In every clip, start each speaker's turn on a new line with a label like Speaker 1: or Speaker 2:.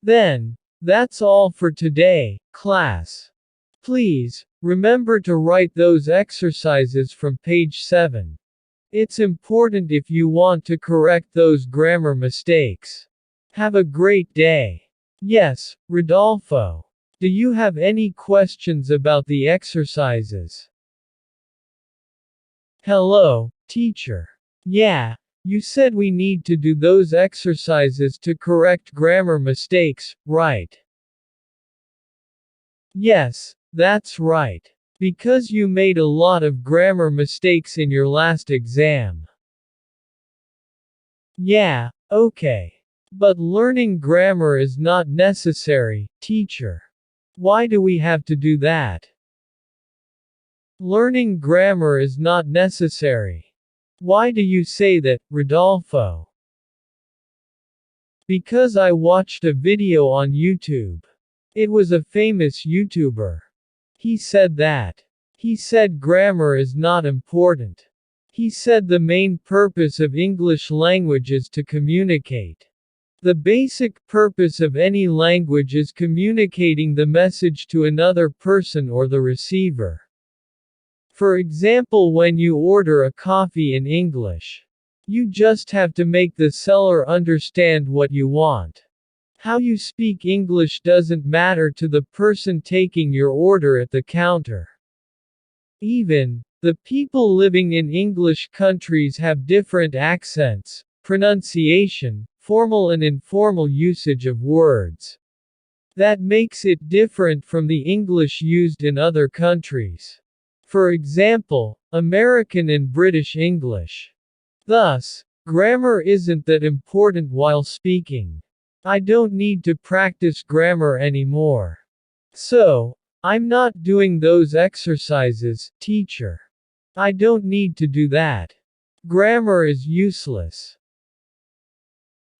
Speaker 1: Then, that's all for today, class. Please, remember to write those exercises from page 7. It's important if you want to correct those grammar mistakes. Have a great day. Yes, Rodolfo. Do you have any questions about the exercises? Hello, teacher. Yeah, you said we need to do those exercises to correct grammar mistakes, right? Yes, that's right. Because you made a lot of grammar mistakes in your last exam. Yeah, okay. But learning grammar is not necessary, teacher. Why do we have to do that? Learning grammar is not necessary. Why do you say that, Rodolfo? Because I watched a video on YouTube. It was a famous YouTuber. He said that. He said grammar is not important. He said the main purpose of English language is to communicate. The basic purpose of any language is communicating the message to another person or the receiver. For example, when you order a coffee in English, you just have to make the seller understand what you want. How you speak English doesn't matter to the person taking your order at the counter. Even, the people living in English countries have different accents, pronunciation, formal and informal usage of words. That makes it different from the English used in other countries. For example, American and British English. Thus, grammar isn't that important while speaking. I don't need to practice grammar anymore. So, I'm not doing those exercises, teacher. I don't need to do that. Grammar is useless.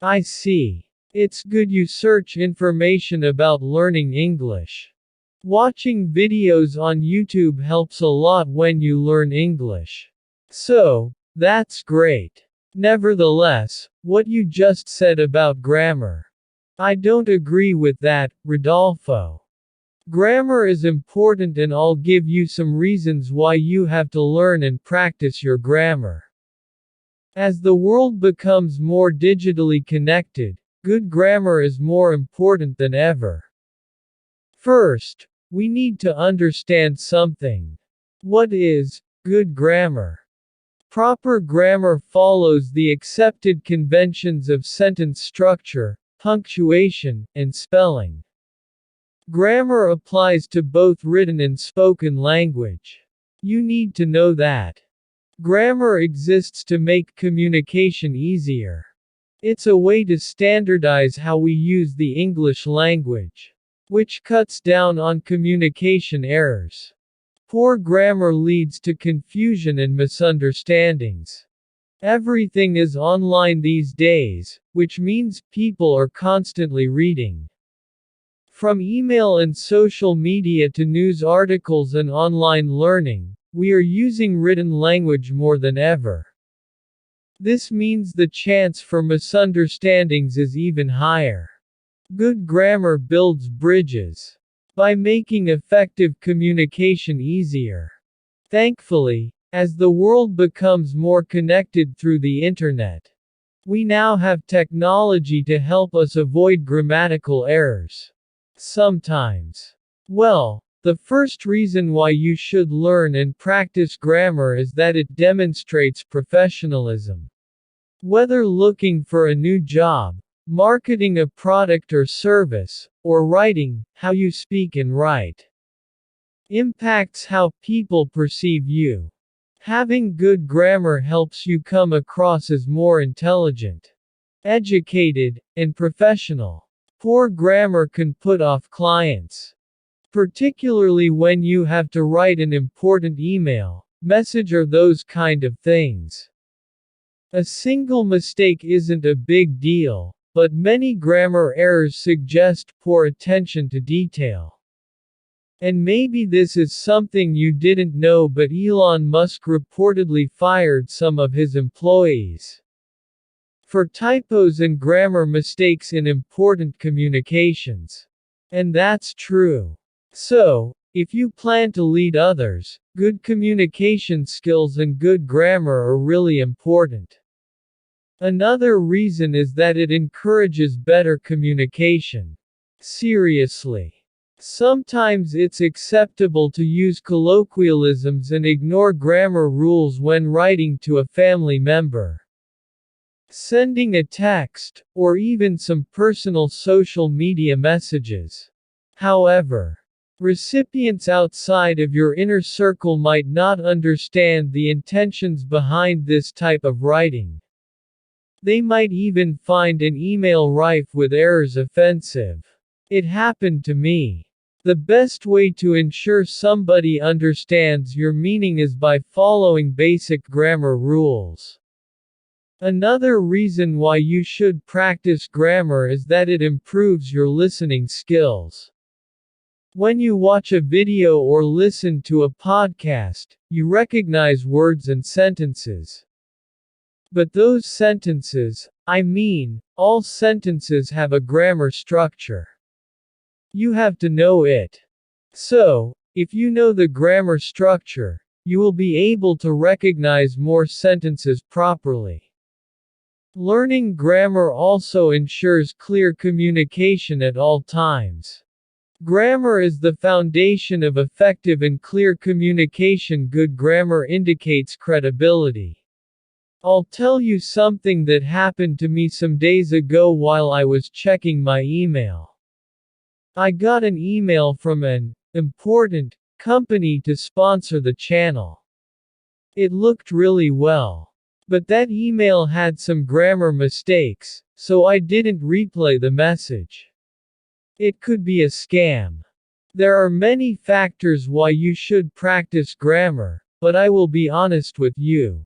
Speaker 1: I see. It's good you search information about learning English. Watching videos on YouTube helps a lot when you learn English. So, that's great. Nevertheless, what you just said about grammar, I don't agree with that, Rodolfo. Grammar is important and I'll give you some reasons why you have to learn and practice your grammar. As the world becomes more digitally connected, good grammar is more important than ever. First, we need to understand something. What is good grammar? Proper grammar follows the accepted conventions of sentence structure, punctuation, and spelling. Grammar applies to both written and spoken language. You need to know that. Grammar exists to make communication easier. It's a way to standardize how we use the English language, which cuts down on communication errors. Poor grammar leads to confusion and misunderstandings. Everything is online these days, which means people are constantly reading. From email and social media to news articles and online learning, we are using written language more than ever. This means the chance for misunderstandings is even higher. Good grammar builds bridges by making effective communication easier. Thankfully, as the world becomes more connected through the internet, we now have technology to help us avoid grammatical errors. Sometimes. Well, the first reason why you should learn and practice grammar is that it demonstrates professionalism. Whether looking for a new job, marketing a product or service, or writing, how you speak and write impacts how people perceive you. Having good grammar helps you come across as more intelligent, educated, and professional. Poor grammar can put off clients, particularly when you have to write an important email, message or those kind of things. A single mistake isn't a big deal, but many grammar errors suggest poor attention to detail. And maybe this is something you didn't know, but Elon Musk reportedly fired some of his employees for typos and grammar mistakes in important communications. And that's true. So, if you plan to lead others, good communication skills and good grammar are really important. Another reason is that it encourages better communication. Seriously. Sometimes it's acceptable to use colloquialisms and ignore grammar rules when writing to a family member, sending a text, or even some personal social media messages. However, recipients outside of your inner circle might not understand the intentions behind this type of writing. They might even find an email rife with errors offensive. It happened to me. The best way to ensure somebody understands your meaning is by following basic grammar rules. Another reason why you should practice grammar is that it improves your listening skills. When you watch a video or listen to a podcast, you recognize words and sentences. But those sentences, all sentences have a grammar structure. You have to know it. So, if you know the grammar structure, you will be able to recognize more sentences properly. Learning grammar also ensures clear communication at all times. Grammar is the foundation of effective and clear communication. Good grammar indicates credibility. I'll tell you something that happened to me some days ago while I was checking my email. I got an email from an important company to sponsor the channel. It looked really well. But that email had some grammar mistakes, so I didn't replay the message. It could be a scam. There are many factors why you should practice grammar, but I will be honest with you.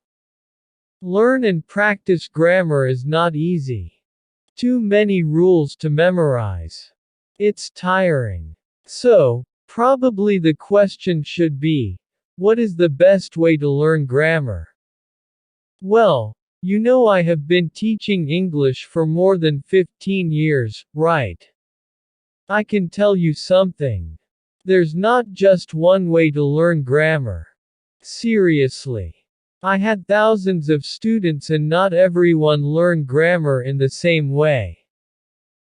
Speaker 1: Learn and practice grammar is not easy. Too many rules to memorize. It's tiring. So, probably the question should be, what is the best way to learn grammar? Well, you know I have been teaching English for more than 15 years, right? I can tell you something. There's not just one way to learn grammar. Seriously. I had thousands of students and not everyone learned grammar in the same way.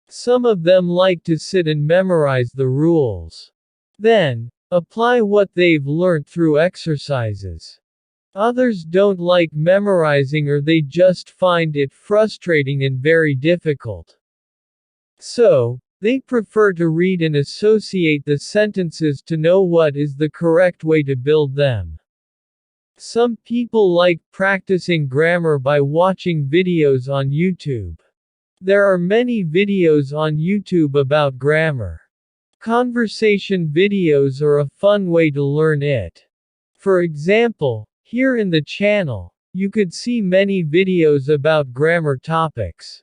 Speaker 1: Some of them like to sit and memorize the rules. Then, apply what they've learned through exercises. Others don't like memorizing or they just find it frustrating and very difficult. So, they prefer to read and associate the sentences to know what is the correct way to build them. Some people like practicing grammar by watching videos on YouTube. There are many videos on YouTube about grammar. Conversation videos are a fun way to learn it. For example, here in the channel, you could see many videos about grammar topics.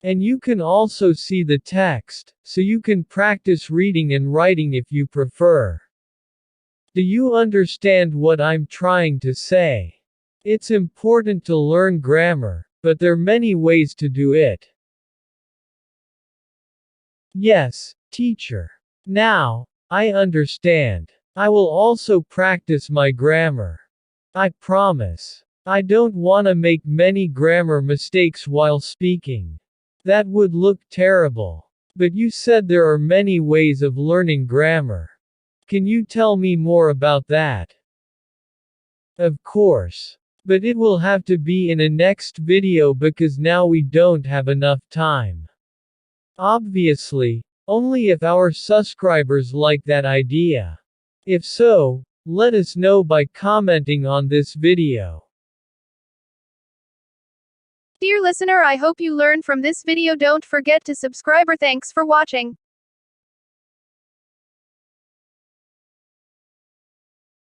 Speaker 1: And you can also see the text, so you can practice reading and writing if you prefer. Do you understand what I'm trying to say? It's important to learn grammar, but there are many ways to do it. Yes, teacher. Now, I understand. I will also practice my grammar. I promise. I don't want to make many grammar mistakes while speaking. That would look terrible. But you said there are many ways of learning grammar. Can you tell me more about that? Of course. But it will have to be in a next video because now we don't have enough time. Obviously, only if our subscribers like that idea. If so, let us know by commenting on this video.
Speaker 2: Dear listener, I hope you learned from this video. Don't forget to subscribe. Thanks for watching.